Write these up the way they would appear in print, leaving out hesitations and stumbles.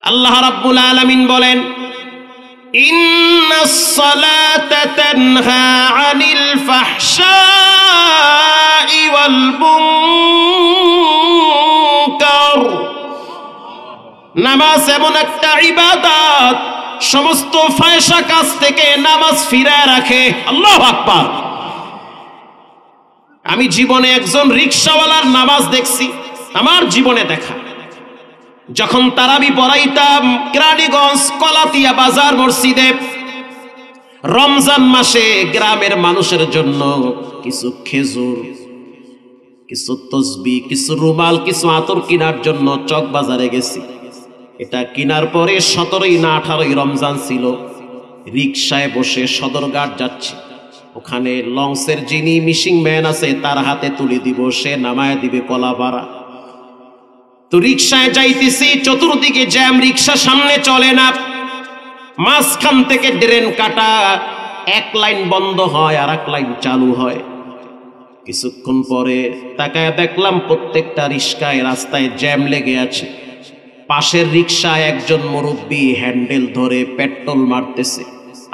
আল্লাহ রাব্বুল আলামিন বলেন, ইন্নাস সালাতা তানহা আনিল ফাহশাই ওয়াল মুনকার। নামাজ এমন একটা ইবাদত, সমস্ত ফায়সা কাজ থেকে নামাজ ফিরায় রাখে। আল্লাহু আকবার। আমি জীবনে একজন রিকশাওয়ালার নামাজ দেখছি, আমার জীবনে দেখা। যখন তারাবি পড়াইতাম কেরানীগঞ্জ কলাতিয়া বাজার মসজিদে, রমজান মাসে গ্রামের মানুষের জন্য কিছু খেজুর, কিছু তসবি, কিছু রুমাল, কিছু আতর কেনার জন্য চক বাজারে গেছি। এটা কেনার পরে 17ই না 18ই রমজান ছিল। রিকশায় বসে সদরঘাট যাচ্ছি, ওখানে লঞ্চের যিনি মিশিং ম্যান আছে তার হাতে তুলে দিব, সে নামায় দিবে কলাপাড়া। তো রিকশায় যাইতেছি, চতুর্দিকে জ্যাম, রিকশা সামনে চলে না, মাঝখান থেকে ড্রেন কাটা, এক লাইন বন্ধ হয় আর এক লাইন চালু হয়। কিছুক্ষণ পরে তাকায় দেখলাম প্রত্যেকটা রিকশায় রাস্তায় জ্যাম লেগে আছে। পাশের রিকশায় একজন মুরব্বী হ্যান্ডেল ধরে পেট্রোল মারতেছে,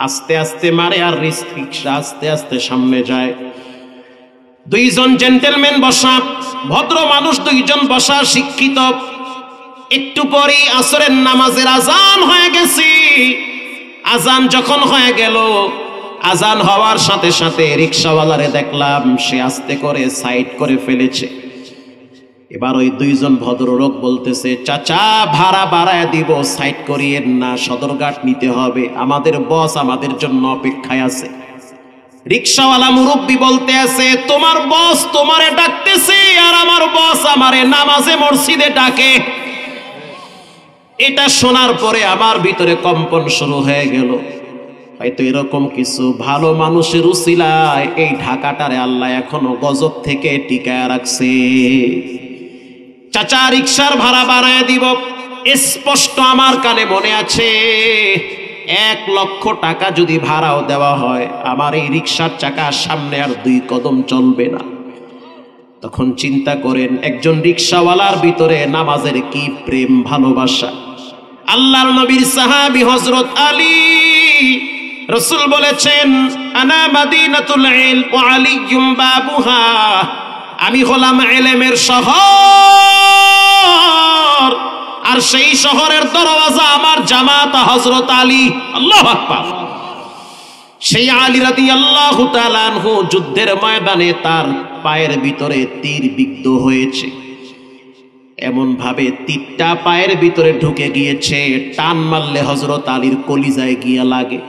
আস্তে আস্তে মারে আর রিকশা আস্তে আস্তে সামনে যায়। দুইজন জেন্টেলম্যান বসা, ভদ্র মানুষ দুইজন বসা, শিক্ষিত। একটু পরেই আসরের নামাজের আজান হয়ে গেছি। আজান যখন হয়ে গেল, আজান হওয়ার সাথে সাথে রিকশাওয়ালারে দেখলাম সে আস্তে করে সাইড করে ফেলেছে। এবার ওই দুইজন ভদ্রলোক বলতেছে, চাচা ভাড়া বাড়ায় দিব, সাইড করিয়েন না, সদরঘাট নিতে হবে, আমাদের বস আমাদের জন্য অপেক্ষায় আছে। রিকশাওয়ালা মুরব্বী বলতে আছে, তোমার বস তোমারে ডাকতেছে আর আমার বস আমারে নামাজে মসজিদে ডাকে। এটা শোনার পরে আমার ভিতরে কম্পন শুরু হয়ে গেল। হয়তো এরকম কিছু ভালো মানুষের উসিলায় এই ঢাকাটারে আল্লাহ এখনো গজব থেকে টিকায় রাখছে। চাচা রিকশার ভাড়া বাড়ায় দিব, স্পষ্ট আমার কানে মনে আছে। 1 লক্ষ টাকা যদি ভাড়াও দেওয়া হয়, আমার এই রিকশার চাকা সামনে আর 2 কদম চলবে না। তখন চিন্তা করেন একজন রিকশাওয়ালার ভিতরে নামাজের কি প্রেম ভালোবাসা। আল্লাহর নবীর সাহাবী হযরত আলী, রাসূল বলেছেন, আনা মাদিনাতুল ইলম ওয়া আলিয়্যুম বাবুহা, আমি হলাম ইলমের শহর আর সেই শহরের দরওয়াজা আমার জামাতা হযরত আলী। আল্লাহু আকবার। সেই আলী রাদিয়াল্লাহু তাআলা আনহু যুদ্ধের ময়দানে তার পায়ের ভিতরে তীর বিদ্ধ হয়েছে, এমন ভাবে তীরটা পায়ের ভিতরে ঢুকে গিয়েছে, টান মারলে হযরত আলীর কলিজায় গিয়া লাগে।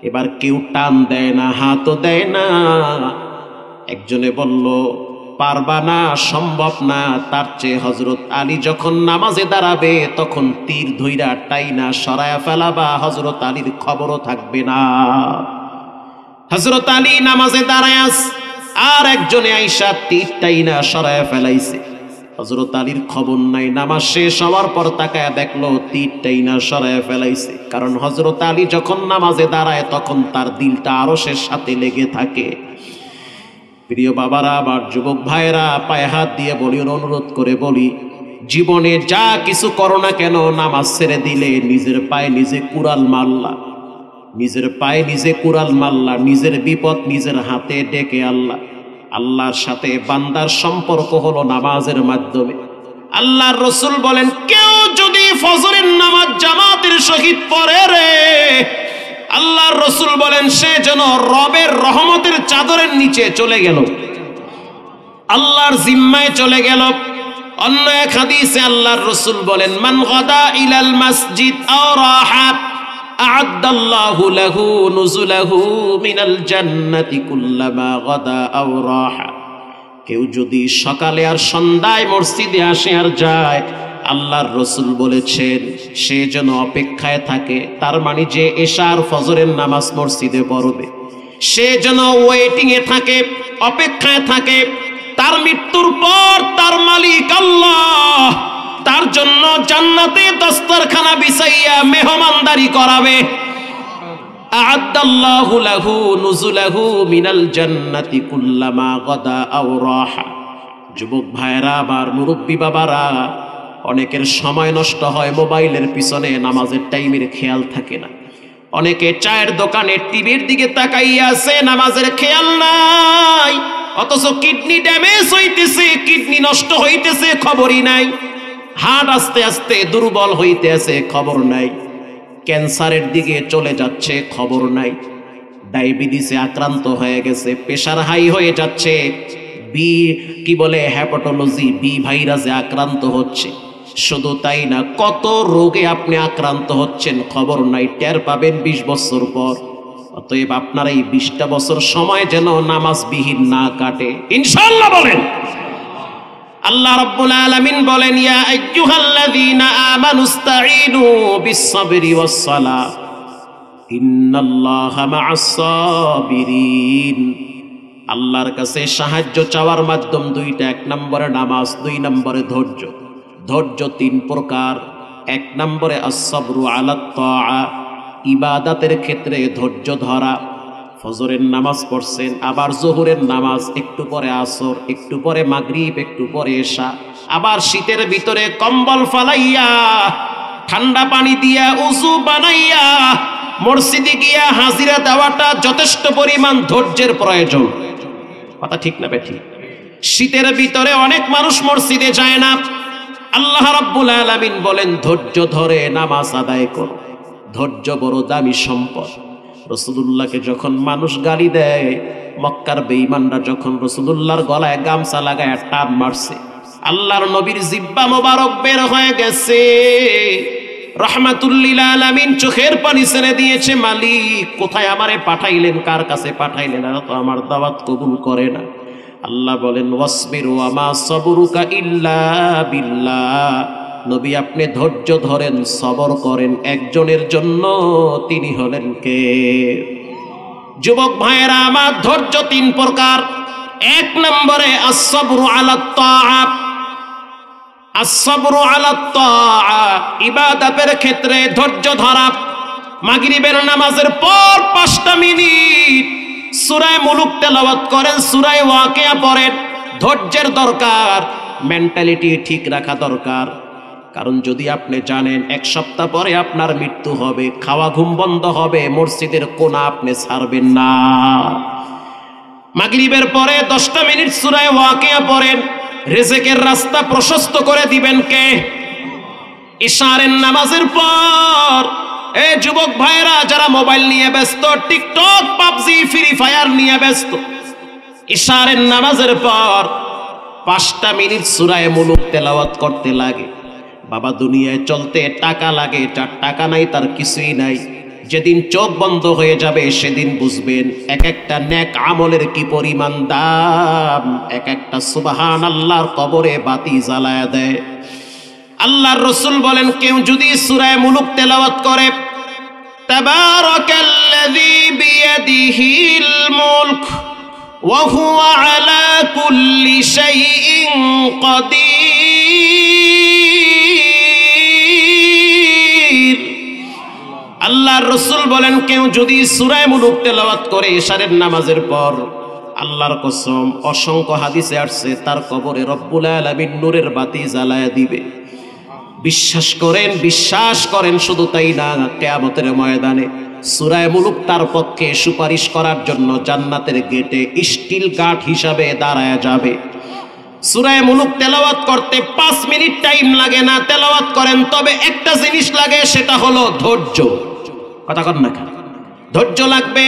এবার কেউ টান দেয় না, হাতও দেয় না। একজনে বলল, পারবা না, সম্ভব না। তার চেয়ে হযরত আলী যখন নামাজে দাঁড়াবে তখন তীর ধইরা টাইনা সরায়া ফেলাবা, হযরত আলীর খবরও থাকবে না। হযরত আলী নামাজে দাঁড়ায় আর একজনে আইসা তীর টাইনা সরায়া ফেলাইছে। হযরত আলীর খবর নাই। নামাজ শেষ হওয়ার পর তাকায়া দেখলো তীর টাইনা সরায়া ফেলাইছে। কারণ হযরত আলী যখন নামাজে দাঁড়ায় তখন তার দিলটা আরশের সাথে লেগে থাকে। প্রিয় বাবারা, আমার যুবক ভাইয়েরা, পায়ে হাত দিয়ে বলি, অনুরোধ করে বলি, জীবনে যা কিছু করো না কেন, নামাজ ছেড়ে দিলে নিজের পায়ে নিজে কুড়াল মারলা, নিজের পায়ে নিজে কুড়াল মারলা, নিজের বিপদ নিজের হাতে ডেকে আল্লাহ। আল্লাহর সাথে বান্দার সম্পর্ক হলো নামাজের মাধ্যমে। আল্লাহর রাসূল বলেন, কেউ যদি ফজরের নামাজ জামাতের সহিত পড়ে রে, আল্লাহর রাসূল বলেন সে যেন রবের রহমতের চাদরের নিচে চলে গেল, আল্লাহর জিম্মায় চলে গেল। অন্য এক হাদিসে আল্লাহর রাসূল বলেন, মান গাদা ইলাল মসজিদ আও রাহা আ'আদাল্লাহু লাহু নুজুলাহু মিনাল জান্নাতি কুল্লামা গাদা আও রাহা। কেউ যদি সকালে আর সন্ধ্যায় মসজিদে আসে আর যায়, আল্লাহর রাসূল বলেছেন সে যেন অপেক্ষায় থাকে। তার মানে যে এশার ফজরের নামাজ মসজিদে পড়বে, সে যেন ওয়েটিং এ থাকে, অপেক্ষায় থাকে। তার মৃত্যুর পর তার মালিক আল্লাহ তার জন্য জান্নাতে দস্তরখানা বিছাইয়া মেহমানদারি করাবে। আ'আদাল্লাহু লাহু নুজুলাহু মিনাল জান্নাতি কুল্লামা গাদা আও রাহা। যুবক ভাইরা, আমার মুরব্বী বাবারা, অনেকের সময় নষ্ট হয় মোবাইলের পিছনে, নামাজের টাইমের খেয়াল থাকে না। অনেকে চায়ের দোকানে টিভির দিকে তাকাইয়া আছে, নামাজের খেয়াল নাই। অথচ কিডনি ড্যামেজ হইতেছে, কিডনি নষ্ট হইতেছে, খবরই নাই। হার্ট আস্তে আস্তে দুর্বল হইতে আছে, খবর নাই। ক্যান্সারের দিকে চলে যাচ্ছে, খবর নাই। ডায়াবেটিসে আক্রান্ত হয়ে গেছে, প্রেশার হাই হয়ে যাচ্ছে, হ্যাপাটোলজি বি ভাইরাসে আক্রান্ত হচ্ছে। শুধু তাই না, কত রোগে আপনি আক্রান্ত হচ্ছেন, খবর নাই। টের পাবেন 20 বছর পর। অতএব আপনার এই 20টা বছর সময় যেন নামাজবিহীন না কাটে, ইনশাআল্লাহ বলেন। আল্লাহ রাব্বুল আলামিন বলেন, ইয়া আইয়ুহাল্লাযীনা আমানুস্তাঈনু বিস-সাবরি ওয়াস-সালাহ ইন্নাল্লাহা মা'আস-সাবিরিন। আল্লাহর কাছে সাহায্য চাওয়ার মাধ্যম দুইটা, 1 নম্বরে নামাজ, 2 নম্বরে ধৈর্য। ধৈর্য 3 প্রকার। 1 নম্বরে আস-সাবরু আলাত তাআ, ইবাদতের ক্ষেত্রে ধৈর্য ধরা। ফজরের নামাজ পড়ছেন, আবার জোহরের নামাজ, একটু পরে আসর, একটু পরে মাগরিব, একটু পরে এশা। আবার শীতের ভিতরে কম্বল ফালাইয়া, ঠান্ডা পানি দিয়া উযু বানাইয়া মসজিদে গিয়া হাজিরা দেওয়াটা যথেষ্ট পরিমাণ ধৈর্যের প্রয়োজন। কথা ঠিক না বেঠি? শীতের ভিতরে অনেক মানুষ মসজিদে যায় না। আল্লাহ রাব্বুল আলামিন বলেন, ধৈর্য ধরে নামাজ আদায় করো। ধৈর্য বড় দামি সম্পদ। রাসূলুল্লাহকে যখন মানুষ গালি দেয়, মক্কার বেঈমানরা যখন রাসূলুল্লাহর গলায় গামছা লাগায় টান মারছে, আল্লাহর নবীর জিহ্বা মোবারক বের হয়ে গেছে। রাহমাতুল লিল আলামিন চোখের পানি ছেড়ে দিয়েছে, মালিক কোথায় আমারে পাঠাইলেন, কার কাছে পাঠাইলেন? এরা তো আমার দাওয়াত কবুল করে না। আল্লাহ বলেন, ওয়াসবিরু ওয়া মা সাবরুকা ইল্লা বিল্লাহ। নবী আপনি ধৈর্য ধরেন, সবর করেন একজনের জন্য, তিনি হলেন কে? যুবক ভাইয়েরা আমার, ধৈর্য 3 প্রকার। 1 নম্বরে আস-সাবরু আলাত তাআ। আস-সাবরু আলাত তাআ, ইবাদতের ক্ষেত্রে ধৈর্য ধরা। মাগরিবের নামাজের পর 5টা মিনিট সূরা মুলুক তেলাওয়াত করেন, সূরা ওয়াকিয়া পড়েন। ধৈর্যের দরকার, মেন্টালিটি ঠিক রাখা দরকার। কারণ যদি আপনি জানেন 1 সপ্তাহ পরে আপনার মৃত্যু হবে, খাওয়া ঘুম বন্ধ হবে, মসজিদের কোণা আপনি ছাড়বেন না। মাগরিবের পরে 10টা মিনিট সূরা ওয়াকিয়া পড়েন, রিজিকের রাস্তা প্রশস্ত করে দিবেন কে? ইশারের নামাজের পর এই যুবক ভাইরা যারা মোবাইল নিয়ে ব্যস্ত, টিকটক, পাবজি, ফ্রি ফায়ার নিয়ে ব্যস্ত, ইশারের নামাজের পর 5টা মিনিট সূরা মুলুক তেলাওয়াত করতে লাগে। বাবা, দুনিয়ায় চলতে টাকা লাগে, যার টাকা নাই তার কিছুই নাই। যেদিন চোখ বন্ধ হয়ে যাবে সেদিন বুঝবেন এক একটা নেক আমলের কি পরিমাণ দাম। এক একটা সুবহানাল্লাহর কবরে বাতি জ্বালায়া দেয়। আল্লাহর রাসূল বলেন, কেউ যদি সূরা মুলুক তেলাওয়াত করে, তাবারাকাল্লাযী বিয়াদিহিল মুলক ওয়া হুয়া আলা কুল্লি শাইইন কাদির। আল্লাহর রাসূল বলেন, কেউ যদি সূরা মুলুক তেলাওয়াত করে ইশারের নামাজের পর, আল্লাহর কসম, অসংখ্য হাদিসে আসছে, তার কবরে রব্বুল আলামিন নূরের বাতি জ্বালায়া দিবে। বিশ্বাস করেন। শুধু তাই না, কিয়ামতের ময়দানে সূরা মুলুক তার পক্ষে সুপারিশ করার জন্য জান্নাতের গেটে স্টিল গার্ড হিসাবে দাঁড়ায়া যাবে। সূরা মুলুক তেলাওয়াত করতে 5 মিনিট টাইম লাগে না, তেলাওয়াত করেন। তবে একটা জিনিস লাগে, সেটা হলো ধৈর্য। কথা কন না, ধৈর্য লাগবে।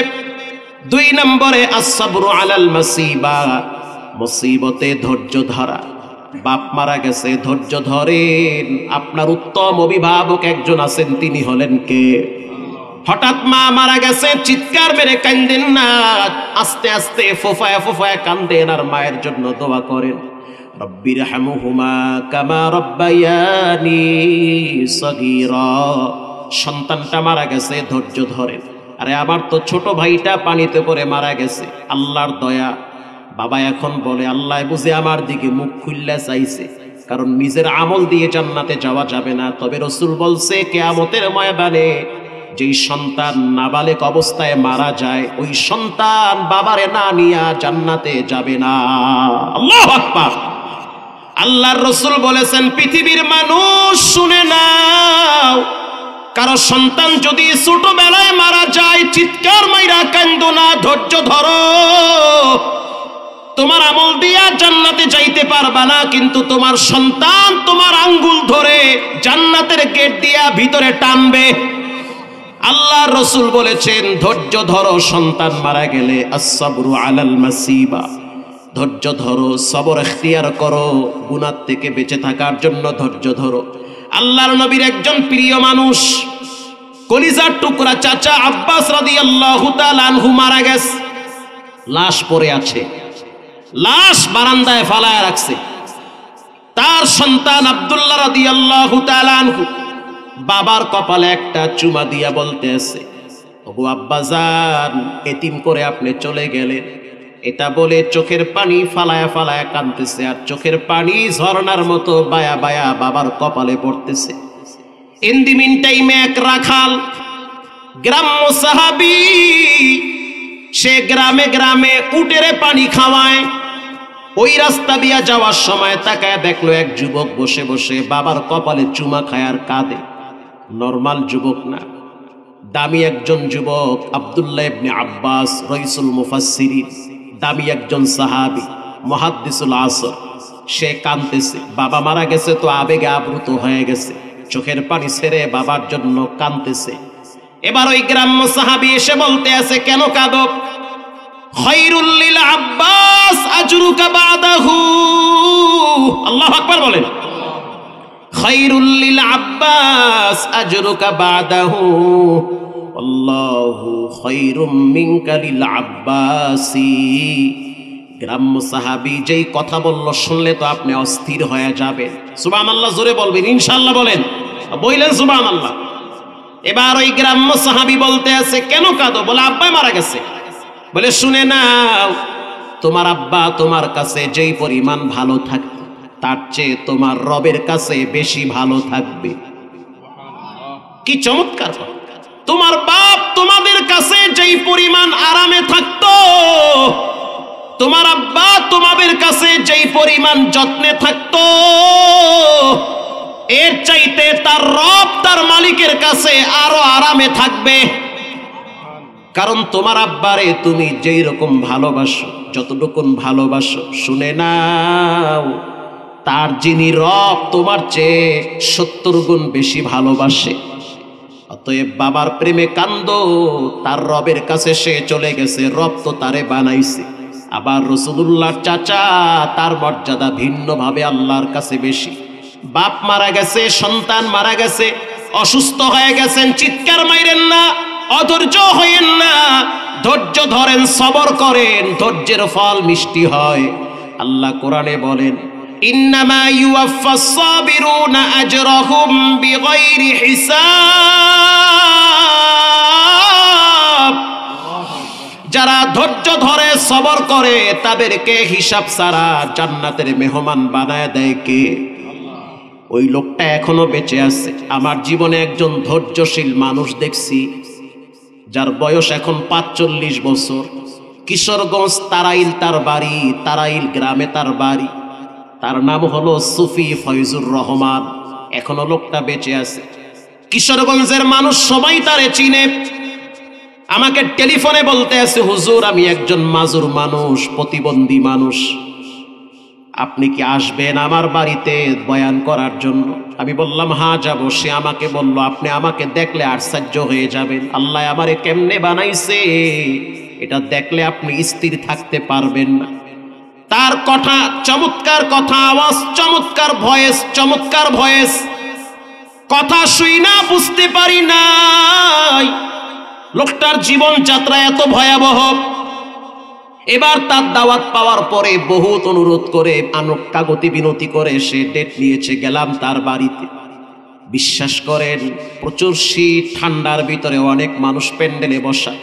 2 নম্বরে আস-সাবরু আলাল মাসিবা, মুসিবতে ধৈর্য ধরা। বাপ মারা গেছে, ধৈর্য ধরেন। আপনার উত্তম অভিভাবক একজন আছেন, তিনি হলেন কে? হঠাৎ মা মারা গেছে, চিৎকার মেরে কান্দেন না, আস্তে আস্তে ফোফায়া ফোফায়া কান্দেন আর মায়ের জন্য দোয়া করেন, রব্বিরহামহুমা কামা রব্বায়ানি সগীরা। সন্তানটা মারা গেছে, ধৈর্য ধরেন। আরে আমার তো ছোট ভাইটা পানিতে পড়ে মারা গেছে, আল্লাহর দয়া। বাবা এখন বলে, আল্লাহ বুঝে আমার দিকে মুখ খুললে চাইছে, কারণ নিজের আমল দিয়ে জান্নাতে যাওয়া যাবে না। তবে রাসূল বলছে, কিয়ামতের ময়দানে যেই সন্তান নাবালেগ অবস্থায় মারা যায়, ওই সন্তান বাবারে না নিয়া জান্নাতে যাবে না। আল্লাহু আকবার। আল্লাহর রাসূল বলেছেন, পৃথিবীর মানুষ শুনে নাও, কারো সন্তান যদি ছোটবেলায় মারা যায় চিৎকার মাইরা কান্দো না, ধৈর্য ধরো। তোমার আমল দিয়া জান্নাতে যাইতে পারবা না, কিন্তু তোমার সন্তান তোমার আঙ্গুল ধরে জান্নাতের গেট দিয়া ভিতরে টানবে। আল্লাহর রাসূল বলেছেন, ধৈর্য ধরো সন্তান মারা গেলে, আস-সাবরু আলাল মাসিবা, ধৈর্য ধরো, সবর ইখতিয়ার করো, গুনাহ থেকে বেঁচে থাকার জন্য ধৈর্য ধরো। আল্লাহর নবীর একজন প্রিয় মানুষ, কলিজার টুকরা চাচা আব্বাস রাদিয়াল্লাহু তাআলা আনহু মারা গেছে, লাশ পড়ে আছে, লাশ বারান্দায় ফালায় রাখছে। তার সন্তান আব্দুল্লাহ রাদিয়াল্লাহু তাআলা আনহু বাবার কপালে একটা চুমা দিয়া বলতে আছে, ওগো আব্বাজান, এতিম করে আপনি চলে গেলেন। এটা বলে চোখের পানি ফালায়া ফালায়া কাঁদতেছে, আর চোখের পানি ঝর্ণার মতো বায়া বায়া বাবার কপালে পড়তেছে। ইন দি মিন টাইমে এক রাখাল, গ্রাম্য সাহাবী, সে গ্রামে গ্রামে উটেরে পানি খাওয়ায়। ওই রাস্তা দিয়া যাওয়ার সময় তাকায় দেখলো এক যুবক বসে বসে বাবার কপালে চুমা খায় আর কাঁদে। নরমাল যুবক না, দামি একজন যুবক, আব্দুল্লাহ ইবনে আব্বাস, রাইসুল মুফাসসিরিন, দামি একজন সাহাবী, মুহাদ্দিসুল আসর। সে কাঁদতেছে, বাবা মারা গেছে তো আবেগে আপ্লুত হয়ে গেছে, চোখের পানি ছেড়ে বাবার জন্য কাঁদতেছে। এবার ওই গ্রাম্য সাহাবী এসে বলতে আছে, কেন কাঁদো? খায়রুল লিল আব্বাস আজরুকা বাদাহু, আল্লাহু আকবার বলেন। খায়রুল লিল আব্বাস আজরুকা বাদাহু, আল্লাহু খায়রুম মিনকা লিল আব্বাসি। গ্রাম্য সাহাবী যেই কথা বলল, শুনলে তো আপনি অস্থির হয়ে যাবেন। সুবহানাল্লাহ জোরে বলবেন, ইনশাআল্লাহ বলেন, বললেন সুবহানাল্লাহ। এবার ওই গ্রাম্য সাহাবী বলতে আছে, কেন কাঁদো? বলে আব্বা মারা গেছে। বলে শুনে নাও, তোমার আব্বা তোমার কাছে যেই পরিমাণ ভালো থাকবে, তার চেয়ে তোমার রবের কাছে বেশি ভালো থাকবে। কি চমৎকার! তোমার বাপ তোমাদের কাছে যেই পরিমাণ আরামে থাকতো, তোমার আব্বা তোমাদের কাছে যেই পরিমাণ যত্নে থাকতো, এর চাইতে তার রব, তার মালিকের কাছে আরো আরামে থাকবে। কারণ তোমার আব্বারে তুমি যেই রকম ভালোবাসো, যতটুকুন ভালোবাসো, শুনে নাও, তার যিনি রব তোমার চেয়ে 70 গুণ বেশি ভালোবাসে। অতএব বাবার প্রেমে কান্দো, তার রবের কাছে সে চলে গেছে, রব তো তারে বানাইছে। আবার রাসূলুল্লাহর চাচা, তার মর্যাদা ভিন্নভাবে আল্লাহর কাছে বেশি। বাপ মারা গেছে, সন্তান মারা গেছে, অসুস্থ হয়ে গেছেন, চিৎকার মাইরেন না, অধৈর্য হইেন না, ধৈর্য ধরেন, সবর করেন, ধৈর্যের ফল মিষ্টি হয়। আল্লাহ কোরআনে বলেন, ইন্নামা ইউওয়াফাস সাবিরুনা আজরাহুম বিগাইরি হিসাব। যারা ধৈর্য ধরে সবর করে তাদেরকে হিসাব ছাড়া জান্নাতের মেহমান বানায় দেয় কে? ওই লোকটা এখনো বেঁচে আছে। আমার জীবনে একজন ধৈর্যশীল মানুষ দেখছি, যার বয়স এখন 45 বছর। কিশোরগঞ্জ তারাইল তার বাড়ি, তারাইল গ্রামে তার বাড়ি। তার নাম হলো সুফি ফয়জুর রহমান। এখনো লোকটা বেঁচে আছে। কিশোরগঞ্জের মানুষ সবাই তারে চিনে। আমাকে টেলিফোনে বলতে আছে, হুজুর আমি একজন মাজুর মানুষ, প্রতিবন্ধী মানুষ, আপনি কি আসবেন আমার বাড়িতে বয়ান করার জন্য? আমি বললাম হ্যাঁ যাব। সে আমাকে বলল, আপনি আমাকে দেখলে আশ্চর্য হয়ে যাবেন, আল্লাহ আমারে কেমনে বানাইছে, এটা দেখলে আপনি স্থির থাকতে পারবেন না। তার কথা চমৎকার, কথা আওয়াজ চমৎকার, ভয়েস চমৎকার ভয়েস, কথা শুই না বুঝতে পারি নাই লোকটার জীবন যাত্রা এত ভয়াবহ। এবার তার দাওয়াত পাওয়ার পরে বহুত অনুরোধ করে, কাগতি বিনতি করে সে ডেট নিয়েছে। গেলাম তার বাড়িতে। বিশ্বাস করেন, প্রচুর শীত, ঠান্ডার ভিতরে অনেক মানুষ প্যান্ডেলে বসা।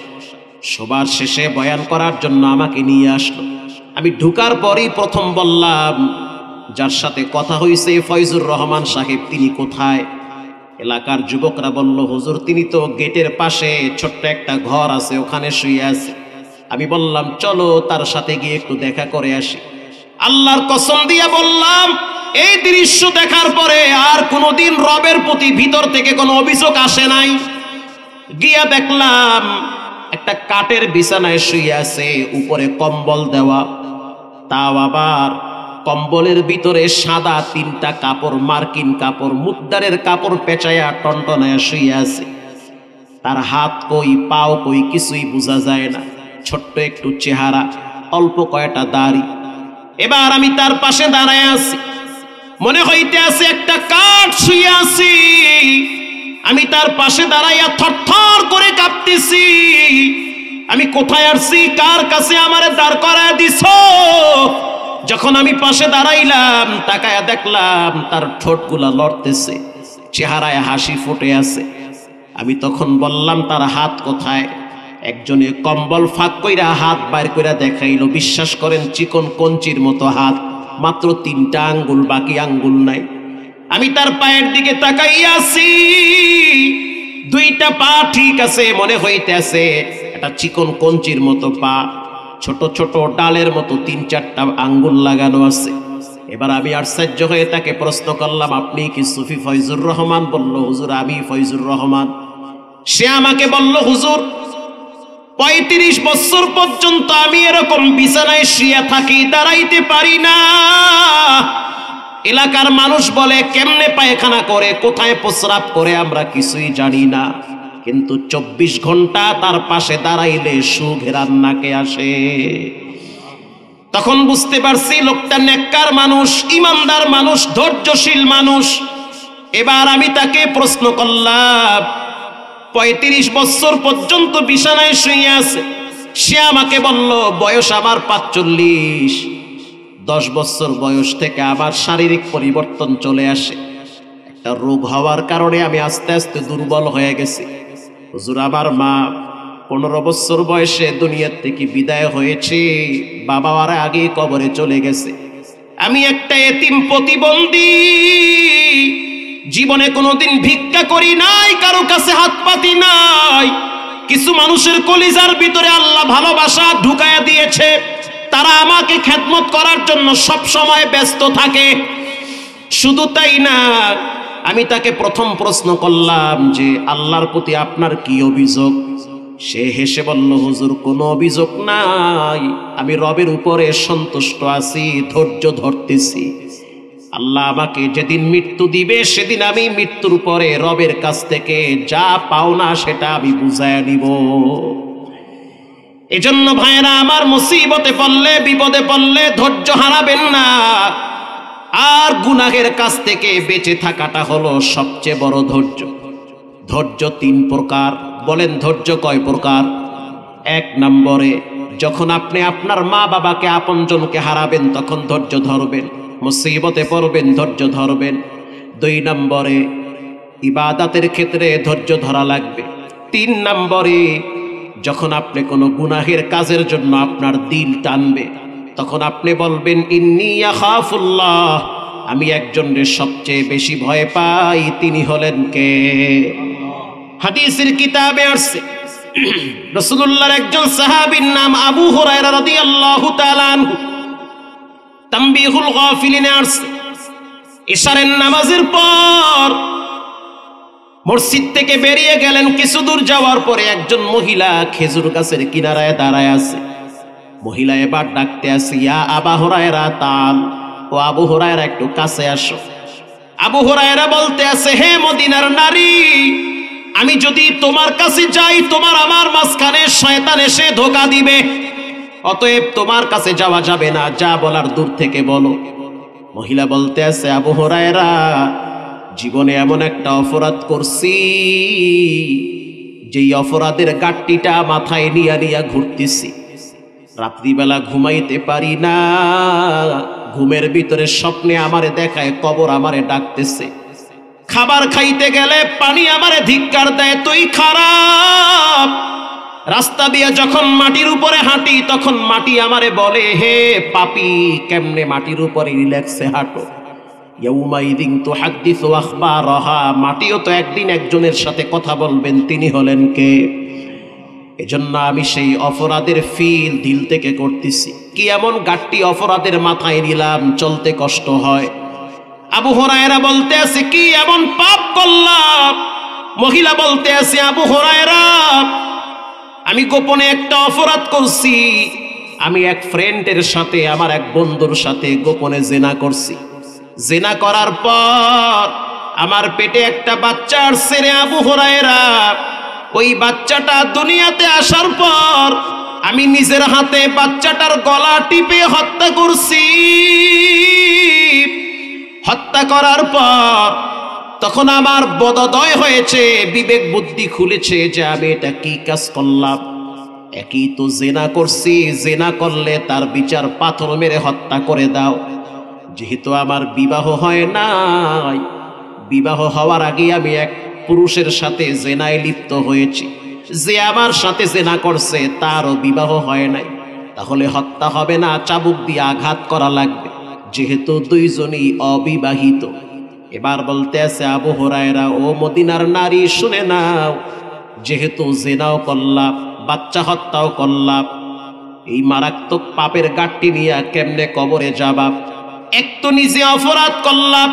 সবার শেষে বয়ান করার জন্য আমাকে নিয়ে আসলো। আমি ঢুকার পরেই প্রথম বললাম, যার সাথে কথা হয়েছে ফয়জুর রহমান সাহেব, তিনি কোথায়? এলাকার যুবকরা বলল, হুজুর তিনি তো গেটের পাশে ছোট্ট একটা ঘর আছে, ওখানে শুয়ে আছে। আমি বললাম চলো তার সাথে গিয়ে একটু দেখা করে আসি। আল্লাহর কসম দিয়া বললাম, এই দৃশ্য দেখার পরে আর কোনোদিন রবের প্রতি ভিতর থেকে কোনো অভিযোগ আসে নাই। গিয়া দেখলাম একটা কাঠের বিছানায় শুয়ে আছে, উপরে কম্বল দেওয়া, তাও আবার কম্বলের ভিতরে সাদা 3টা কাপড়, মার্কিন কাপড়, মুদ্দারের কাপড় পেঁচায়া টনটনায়া শুয়ে আছে। তার হাত কই, পাও কই, কিছুই বোঝা যায় না। ছোট্ট একটু চেহারা, অল্প কয়টা দাড়ি। এবার আমি তার পাশে দাঁড়ায় আছি, মনে হইতে আছে একটা কাঠ শুয়ে আছি। আমি তার পাশে দাঁড়াইয়া থরথর করে কাঁপতেছি। আমি কোথায় আসছি, কার কাছে আমারে দাঁড় করায় দিছো? যখন আমি পাশে দাঁড়াইলাম, তাকায়া দেখলাম তার ঠোঁটগুলা লড়তেছে, চেহারায় হাসি ফুটে আছে। আমি তখন বললাম, তার হাত কোথায়? একজনে কম্বল ফাঁক কইরা হাত বাইর কইরা দেখাইলো। বিশ্বাস করেন, চিকন কঞ্চির মতো হাত, মাত্র 3টা আঙ্গুল, বাকি আঙ্গুল নাই। আমি তার পায়ের দিকে তাকাইয়া আছি, 2টা পা ঠিক আছে, মনে হইতে আছে একটা চিকন কঞ্চির মতো পা, ছোট ছোট ডালের মতো 3-4টা আঙ্গুল লাগানো আছে। এবার আমি আশ্চর্য হয়ে তাকে প্রশ্ন করলাম, আপনি কি সুফি ফয়জুর রহমান? বলল, হুজুর আমি ফয়জুর রহমান। সে আমাকে বলল, হুজুর 35 বছর পর্যন্ত আমি এরকম বিছানায় শুয়ে থাকি, দাঁড়াইতে পারি না। এলাকার মানুষ বলে কেমনে পায়খানা করে, কোথায় প্রস্রাব করে আমরা কিছুই জানি না, কিন্তু 24 ঘন্টা তার পাশে দাঁড়াইলে সুঘেরান নাকে আসে। তখন বুঝতে পারছি লোকটা নেককার মানুষ, ইমানদার মানুষ, ধৈর্যশীল মানুষ। এবার আমি তাকে প্রশ্ন করলাম, 35 বছর পর্যন্ত বিছানায় শুয়ে আছে। সে আমাকে বলল, বয়স আমার 45। 10 বছর বয়স থেকে আবার শারীরিক পরিবর্তন চলে আসে। একটা রোগ হওয়ার কারণে আমি আস্তে আস্তে দুর্বল হয়ে গেছি। হুজুর আমার মা 15 বছর বয়সে দুনিয়ার থেকে বিদায় হয়েছে, বাবা আর আগে কবরে চলে গেছে। আমি একটা এতিম প্রতিবন্ধী, জীবনে কোনোদিন ভিক্ষা করি নাই, কারো কাছে হাত পাতি নাই। কিছু মানুষের কলিজার ভিতরে আল্লাহ ভালোবাসা ঢুকায়া দিয়েছে, তারা আমাকে খেদমত করার জন্য সব সময় ব্যস্ত থাকে। শুধু তাই না, আমি তাকে প্রথম প্রশ্ন করলাম যে আল্লাহর প্রতি আপনার কি অভিযোগ? সে হেসে বলল, হুজুর কোনো অভিযোগ নাই, আমি রবের উপরে সন্তুষ্ট আছি, ধৈর্য ধরতেছি। আল্লাহ আমাকে যেদিন মৃত্যু দিবে, সেদিন আমি মৃত্যুর পরে রবের কাছ থেকে যা পাওনা সেটা আমি বুঝায় নিব। এজন্য ভাইরা আমার, মুসিবতে পড়লে, বিপদে পড়লে ধৈর্য হারাবেন না। আর গুনাহের কাছ থেকে বেঁচে থাকাটা হলো সবচেয়ে বড় ধৈর্য। ধৈর্য 3 প্রকার। বলেন ধৈর্য কয় প্রকার? 1 নম্বরে, যখন আপনি আপনার মা বাবাকে, আপনজনকে হারাবেন, তখন ধৈর্য ধরবেন। মুসিবতে পড়বেন, ধৈর্য ধরবেন। 2 নম্বরে, ইবাদতের ক্ষেত্রে ধৈর্য ধরা লাগবে। 3 নম্বরে, যখন আপনি কোনো গুনাহের কাজের জন্য আপনার দিল টানবে, তখন আপনি বলবেন, ইন্নী আখাফুল্লাহ, আমি একজনের সবচেয়ে বেশি ভয় পাই, তিনি হলেন কে? হাদিসের কিতাবে আসছে, রাসূলুল্লাহর একজন সাহাবীর নাম আবু হুরায়রা রাদিয়াল্লাহু তাআলা আনহু, তানবীহুল গাফিলিনে আসছে, ইশারের নামাজের পর মসজিদ থেকে বেরিয়ে গেলেন। কিছু দূর যাওয়ার পরে একজন মহিলা খেজুর গাছের কিনারায় দাঁড়ায় আছে। মহিলা এবার ডাকতে আসে, ইয়া আবা হুরায়রা তাল, ও আবু হুরায়রা একটু কাছে আসো। আবু হুরায়রা বলতে আছে, হে মদিনার নারী, আমি যদি তোমার কাছে যাই, তোমার আমার মাঝখানে শয়তান এসে ধোঁকা দিবে, অতএব তোমার কাছে যাওয়া যাবে না, যা বলার দূর থেকে বলো। মহিলা বলতে আছে, আবু হুরায়রা, জীবনে এমন একটা অপরাধ করছি, যেই অপরাধের গাট্টিটা মাথায় নিয়া নিয়া ঘুরতেছি। রাত্রিবেলা ঘুমাইতে পারি না, ঘুমের ভিতরে স্বপ্নে আমারে দেখায় কবর আমারে ডাকতেছে। খাবার খাইতে গেলে পানি আমারে ধিক্কার দেয়, তুই খারাপ। রাস্তা দিয়ে যখন মাটির উপরে হাঁটি, তখন মাটি আমারে বলে, হে পাপী, কেমনে মাটির উপরে রিল্যাক্সে হাঁটো। ইয়াউমাইদিন তুহাদ্দিসু আখবারাহা, মাটিও তো একদিন একজনের সাথে কথা বলবেন, তিনি হলেন কে? এজন্য আমি সেই অপরাধের ফিল দিল থেকে করতেছি। কি এমন গাট্টি অপরাধের মাথায় নিলাম, চলতে কষ্ট হয়। আবু হুরায়রা বলতে আছে, কি এমন পাপ করলাম? মহিলা বলতে আছে, আবু হুরায়রা, আমি গোপনে একটা অপরাধ করছি। আমি এক ফ্রেন্ডের সাথে, আমার এক বন্ধুর সাথে গোপনে জিনা করছি। জিনা করার পর আমার পেটে একটা বাচ্চা আসছে রে আবু হুরায়রা। ওই বাচ্চাটা দুনিয়াতে আসার পর আমি নিজের হাতে বাচ্চাটার গলা টিপে হত্যা করছি। হত্যা করার পর তখন আমার বোধোদয় হয়েছে, বিবেক বুদ্ধি খুলেছে যে আমি এটা কি কাজ করলাম। একই তো জিনা করছি, জিনা করলে তার বিচার পাথর মেরে হত্যা করে দাও। যেহেতু আমার বিবাহ হয় নাই, বিবাহ হওয়ার আগে আমি এক পুরুষের সাথে জিনায় লিপ্ত হয়েছি, যে আমার সাথে জিনা করছে তারও বিবাহ হয় নাই, তাহলে হত্যা হবে না, চাবুক দিয়ে আঘাত করা লাগবে, যেহেতু দুইজনই অবিবাহিত। এবার বলতে আছে, আবু হুরায়রা, ও মদিনার নারী শুনে নাও, যেহেতু জিনাও করলাম, বাচ্চা হত্যাও করলাম, এই মারাত্মক পাপের গাঁটটি নিয়ে কেমনে কবরে যাবা? এক তো নিজে অপরাধ করলাম,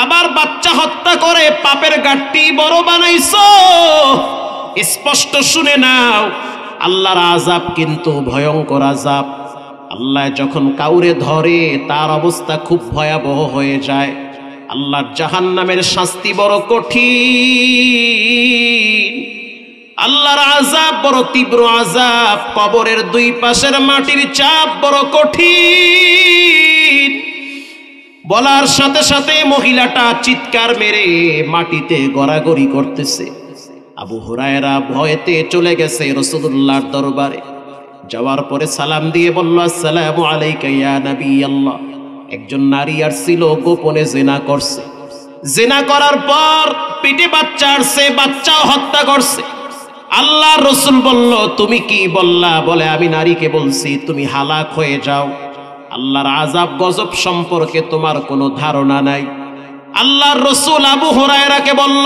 আবার বাচ্চা হত্যা করে পাপের গাঁটটি বড় বানাইছো। স্পষ্ট শুনে নাও, আল্লাহর আযাব কিন্তু ভয়ঙ্কর আযাব। আল্লাহ যখন কাউরে ধরে তার অবস্থা খুব ভয়াবহ হয়ে যায়। আল্লাহর জাহান্নামের শাস্তি বড় কঠিন, আল্লাহর আযাব বড় তীব্র আযাব, কবরের দুই পাশের মাটির চাপ বড় কঠিন। বলার সাথে সাথে মহিলাটা চিৎকার মেরে মাটিতে গড়াগড়ি করতেছে। আবু হুরায়রা ভয়েতে চলে গেছে রাসূলুল্লাহর দরবারে। যাওয়ার পরে সালাম দিয়ে বলল, আসসালামু আলাইকা ইয়া নবী আল্লাহ। একজন নারী আসছিল, গোপনে জিনা করছে, জিনা করার পর পেটে বাচ্চা আসছে, বাচ্চাও হত্যা করছে। আল্লাহর রাসূল বলল, তুমি কি বললা? বলে, আমি নারীকে বলছি তুমি হালাক হয়ে যাও, আল্লাহর আযাব গজব সম্পর্কে তোমার কোনো ধারণা নাই। আল্লাহর রাসূল আবু হুরায়রাকে বলল,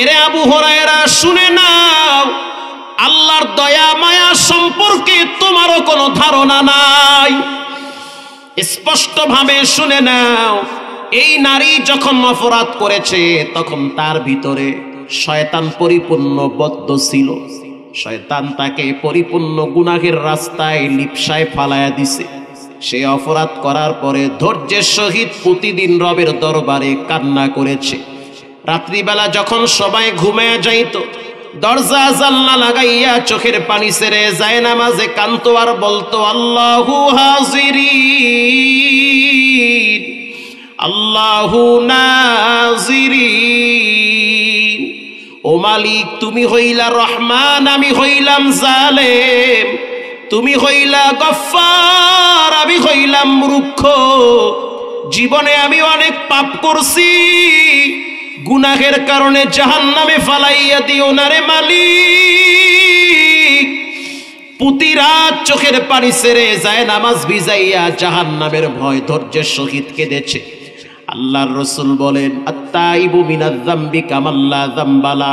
এরে আবু হুরায়রা, শুনে নাও, আল্লাহর দয়া মায়া সম্পর্কে তোমারও কোনো ধারণা নাই। স্পষ্ট ভাবে শুনে নাও, এই নারী যখন অপরাধ করেছে তখন তার ভিতরে শয়তান পরিপূর্ণ বদ্ধ ছিল। শয়তান তাকে পরিপূর্ণ গুনাহের রাস্তায় লিপ্সায় ফালায়া দিছে। সে অপরাধ করার পরে ধৈর্যের সহিত প্রতিদিন রবের দরবারে কান্না করেছে। রাত্রিবেলা যখন সবাই ঘুমায় যাইত, দরজা জানলা লাগাইয়া চোখের পানি ছেড়ে যায় নামাজে কান্ত আর বলতো, আল্লাহু হাজিরিন আল্লাহু নাজিরিন। ও মালিক, তুমি হইলা রহমান, আমি হইলাম জালেম, তুমি হইলা গফফার, আমি হইলাম মূর্খ। জীবনে আমি অনেক পাপ করছি, গুনাহের কারণে জাহান্নামে ফালাইয়া দিও না রে মালিক। প্রতি রাত চোখের পানি ছেড়ে যায় নামাজ ভিজাইয়া জাহান্নামের ভয় ধৈর্যের সহিত কেঁদেছে। আল্লাহর রাসূল বলেন, আত্তাইবু মিনাজ যামবি কামাল্লা যামবালা।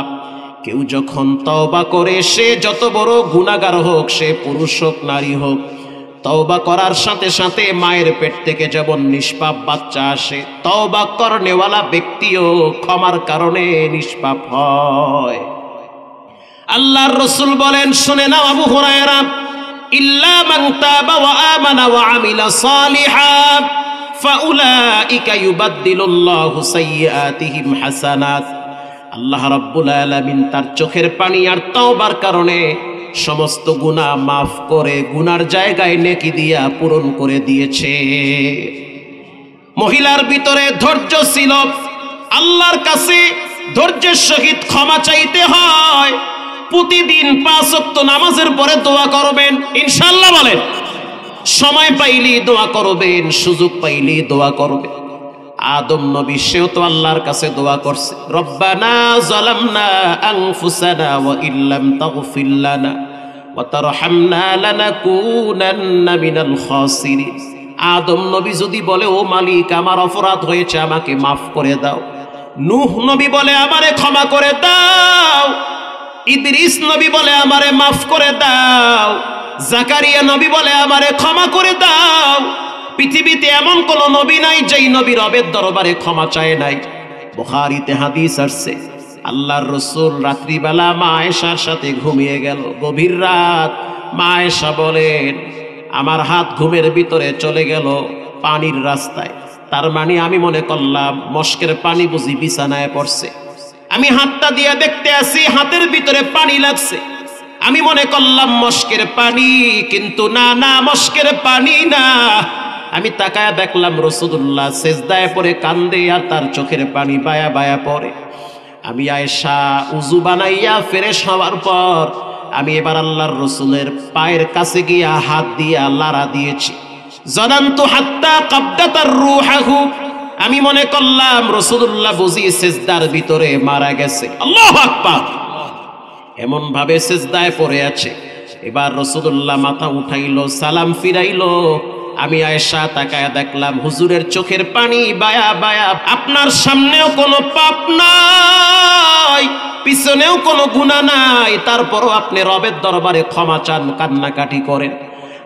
কেউ যখন তওবা করে, সে যত বড় গুনাহগার হোক, সে পুরুষ হোক নারী হোক, তওবা করার সাথে সাথে মায়ের পেট থেকে যেমন নিষ্পাপ বাচ্চা আসে, তওবা করনেওয়ালা ব্যক্তিও ক্ষমার কারণে নিষ্পাপ হয়। আল্লাহর রাসূল বলেন, শুনে নাও আবু হুরায়রা, ইল্লা মান তাবা ওয়া আমানা ওয়া আমিলা সালিহান ফাউলাইকা ইউবাদদিলুল্লাহু সাইয়্যাতিহিম হাসানাত। আল্লাহ রাব্বুল আলামিন তার চোখের পানি আর তওবার কারণে সমস্ত গুনাহ মাফ করে গুনার জায়গায় নেকি দিয়া পূরণ করে দিয়েছে। মহিলার ভিতরে ধৈর্য ছিল। আল্লাহর কাছে ধৈর্যের সহিত ক্ষমা চাইতে হয়। প্রতিদিন 5 ওয়াক্ত নামাজের পরে দোয়া করবেন ইনশাআল্লাহ। বলেন, সময় পাইলেই দোয়া করবেন, সুযোগ পাইলেই দোয়া করবেন। আদম নবী সেও তো আল্লাহর কাছে দোয়া করছে, রব্বানা যালামনা আনফুসানা ওয়া ইল্লাম তাগফির লানা ওয়া তারহামনা লানাকুনান্না মিনাল খাসিরিন। আদম নবী যদি বলে, ও মালিক, আমার অপরাধ হয়েছে, আমাকে মাফ করে দাও। নূহ নবী বলে, আমারে ক্ষমা করে দাও। ইদ্রিস নবী বলে, আমারে মাফ করে দাও। জাকারিয়া নবী বলে, আমারে ক্ষমা করে দাও। পৃথিবীতে এমন কোন নবী নাই যেই নবী রবের দরবারে ক্ষমা চায় নাই। বুখারীতে হাদিস আসছে, আল্লাহর রাসূল রাত্রিবেলা মা আয়েশার সাথে ঘুমিয়ে গেল। গভীর রাত মা আয়েশা বলেন, আমার হাত ঘুমের ভিতরে চলে গেল পানির রাস্তায়। তার মানে আমি মনে করলাম মস্কের পানি বুঝি বিছানায় পড়ছে। আমি হাতটা দিয়ে দেখতে আসি হাতের ভিতরে পানি লাগছে। আমি মনে করলাম মস্কের পানি, কিন্তু না না, মস্কের পানি না। আমি তাকায় দেখলাম রাসূলুল্লাহ সেজদায় পড়ে কান্দে আর তার চোখের পানি বায়া বায়া পড়ে। আমি আয়েশা উযু বানাইয়া ফ্রেশ হওয়ার পর আমি এবার আল্লাহর রাসূলের পায়ের কাছে গিয়া হাত দিয়া লাড়া দিয়েছি। জানান্তু হাত্তা কাবদাতার রূহাহু, আমি মনে করলাম রাসূলুল্লাহ বুঝি সেজদার ভিতরে মারা গেছে। আল্লাহু আকবার। এমন ভাবে সেজদায় পড়ে আছে। এবার রাসূলুল্লাহ মাথা উঠাইলো, সালাম ফিরাইলো। আমি আয়েশা তাকায়া দেখলাম হুজুরের চোখের পানি বায়া বায়া। আপনার সামনেও কোনো পাপ নাই, পিছনেও কোনো গুনাহ নাই, তারপরও আপনি রবের দরবারে ক্ষমা চান, কান্নাকাটি করেন।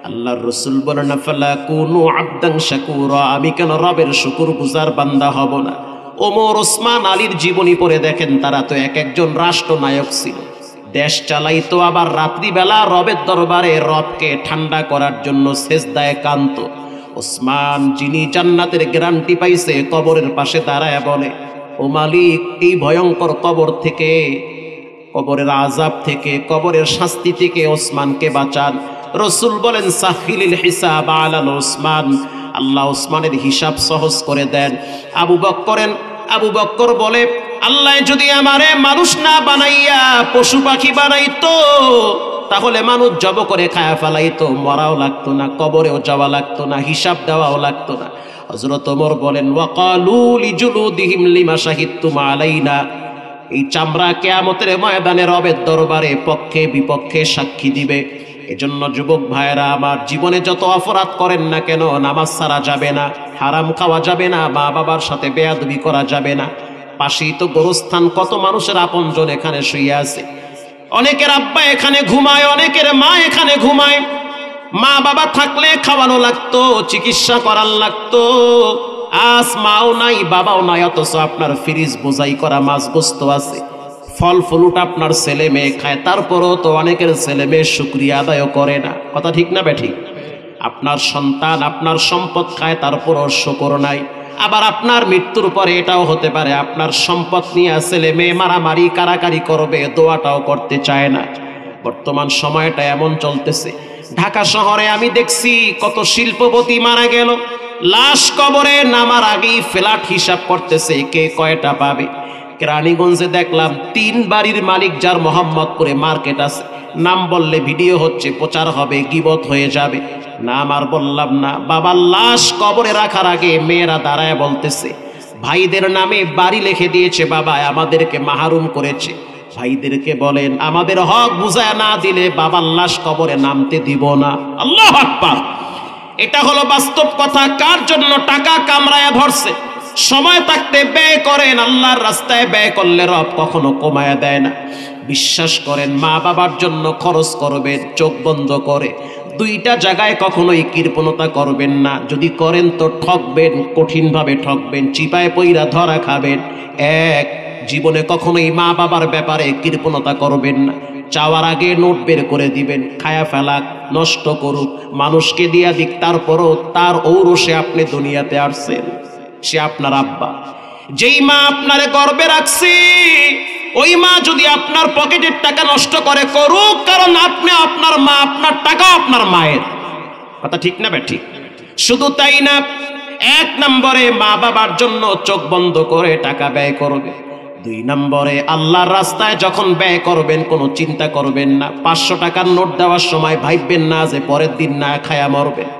আল্লাহর রাসূল বলেন, ফালা কুনু আবদান শাকুরা, আমি কেন রবের শুকরগুজার বান্দা হব না? ওমর, ওসমান, আলীর জীবনী পড়ে দেখেন, তারা তো এক একজন রাষ্ট্রনায়ক ছিল, দেশ চালাইতো, আবার রাত্রিবেলা রবের দরবারে রবকে ঠান্ডা করার জন্য সেজদায় কান্ত। ওসমান, যিনি জান্নাতের গ্যারান্টি পাইছে, কবরের পাশে দাঁড়ায় বলে, ও মালিক, এই ভয়ঙ্কর কবর থেকে, কবরের আযাব থেকে, কবরের শাস্তি থেকে ওসমানকে বাঁচান। রাসূল বলেন, সাহিলিল হিসাব আলাল ওসমান, আল্লাহ ওসমানের হিসাব সহজ করে দেন। আবু বকর বলে, আল্লাহ যদি আমারে মানুষ না বানাইয়া পশু পাখি বানাইতো, তাহলে মানুষ জব করে খায়া ফেলাইতো, মরাও লাগতো না, কবরেও যাওয়া লাগতো না, হিসাব দেওয়াও লাগতো না। হযরত ওমর বলেন, ওয়াকালু লিজুলুদিহিম লিমা শাহিদতুম আলাইনা, এই চামড়া কিয়ামতের ময়দানে রবের দরবারে পক্ষে বিপক্ষে সাক্ষী দিবে। এজন্য যুবক ভাইরা আমার, জীবনে যত অপরাধ করেন না কেন, নামাজ ছাড়া যাবে না, হারাম খাওয়া যাবে না, মা বাবার সাথে বেয়াদবি করা যাবে না। পাশেই তো গোরস্থান, কত মানুষের আপনজন এখানে শুয়ে আছে। অনেকের আব্বা এখানে ঘুমায়, অনেকের মা এখানে ঘুমায়। মা বাবা থাকলে খাওয়ানো লাগতো, চিকিৎসা করার লাগতো। আজ মাও নাই, বাবাও নাই, অথচ আপনার ফ্রিজ বোঝাই করা মাছ গোস্ত আছে, ফল ফলুট আপনার ছেলে মেয়ে খায়, তারপরও তো অনেকের ছেলে মেয়ে শুকরিয়া আদায় করে না। কথা ঠিক না বেঠিক? আপনার সন্তান আপনার সম্পদ খায়, তারপরও শুকর নাই। আবার আপনার মৃত্যুর পরে এটাও হতে পারে আপনার সম্পদ নিয়ে ছেলে মেয়ে মারামারি কারাকারি করবে, দোয়াটাও করতে চায় না। বর্তমান সময়টা এমন চলতেছে। ঢাকা শহরে আমি দেখছি কত শিল্পপতি মারা গেল, লাশ কবরে নামার আগেই ফ্ল্যাট হিসাব করতেছে কে কয়টা পাবে। কেরানীগঞ্জে দেখলাম 3 বাড়ির মালিক, যার মোহাম্মদপুরে মার্কেট আছে, নাম বললে ভিডিও হচ্ছে, প্রচার হবে, গীবত হয়ে যাবে, নাম আর বললাম না। বাবার লাশ কবরে রাখার আগে মেয়েরা দাঁড়ায় বলতেছে, ভাইদের নামে বাড়ি লিখে দিয়েছে বাবা, আমাদেরকে মাহরুম করেছে। ভাইদেরকে বলেন, আমাদের হক বুঝায় না দিলে বাবার লাশ কবরে নামতে দিব না। আল্লাহু আকবার। এটা হলো বাস্তব কথা। কার জন্য টাকা কামড়ায়া ধরছে? সময় থাকতে ব্যয় করেন, আল্লাহর রাস্তায় ব্যয় করলে রব কখনো কমায়া দেয় না। বিশ্বাস করেন, মা বাবার জন্য খরচ করবেন চোখ বন্ধ করে। 2টা জায়গায় কখনোই কৃপণতা করবেন না। যদি করেন তো ঠকবেন, কঠিনভাবে ঠকবেন, চিপায় পইরা ধরা খাবেন। 1, জীবনে কখনোই মা বাবার ব্যাপারে কৃপণতা করবেন না। চাওয়ার আগে নোট বের করে দিবেন, খায়া ফেলাক, নষ্ট করুক, মানুষকে দিয়া দিক, তারপরও তার ঔরসে আপনি দুনিয়াতে আসছেন। সে আপনার আব্বা। যেই মা আপনারে গর্বে রাখছি, ওই মা যদি আপনার পকেটের টাকা নষ্ট করে, করুক, কারণ আপনি আপনার মা, আপনার টাকা আপনার মায়ের। কথা ঠিক না ঠিক? শুধু তাই না, 1 নম্বরে মা বাবার জন্য চোখ বন্ধ করে টাকা ব্যয় করবে। 2 নম্বরে আল্লাহর রাস্তায় যখন ব্যয় করবেন কোনো চিন্তা করবেন না। 500 টাকার নোট দেওয়ার সময় ভাববেন না যে পরের দিন না খায়া মরবেন।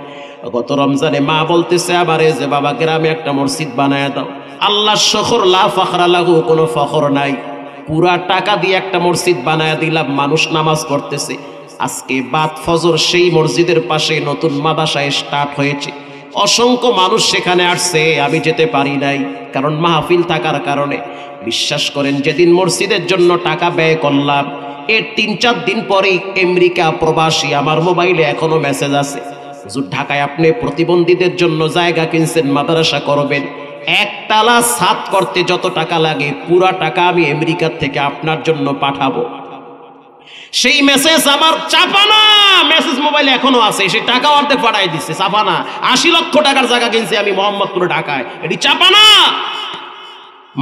গত রমজানে মা বলতেছে আবারে যে বাবা গ্রামে একটা মসজিদ বানায় দাও। আল্লাহ শখর, লা ফখরা লাহু, কোনো ফখর নাই। পুরা টাকা দিয়ে একটা মসজিদ বানায় দিলাম, মানুষ নামাজ পড়তেছে। আজকে বাদ ফজর সেই মসজিদের পাশে নতুন মাদ্রাসা স্টার্ট হয়েছে, অসংখ্য মানুষ সেখানে আসছে। আমি যেতে পারি নাই, কারণ মাহফিল থাকার কারণে। বিশ্বাস করেন, যেদিন মসজিদের জন্য টাকা ব্যয় করলাম, এর 3-4 দিন পরেই আমেরিকা প্রবাসী, আমার মোবাইলে এখনো মেসেজ আছে, হুজুর ঢাকায় আপনি প্রতিবন্ধীদের জন্য জায়গা কিনছেন, মাদ্রাসা করবেন, একতলা ছাদ করতে যত টাকা লাগে পুরা টাকা আমি আমেরিকা থেকে আপনার জন্য পাঠাবো। সেই মেসেজ আমার চাপানা মেসেজ মোবাইলে এখনো আছে, সেই টাকা অর্ধেক পাঠাই দিচ্ছে। চাপানা 80 লক্ষ টাকার জায়গা কিনছে আমি মোহাম্মদপুর ঢাকায়, এটি চাপানা।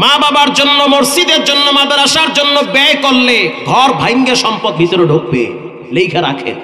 মা বাবার জন্য, মসজিদের জন্য, মাদ্রাসার জন্য ব্যয় করলে ঘর ভাঙ্গে সম্পদ ভিতরে ঢুকবে, লেখা রাখেন।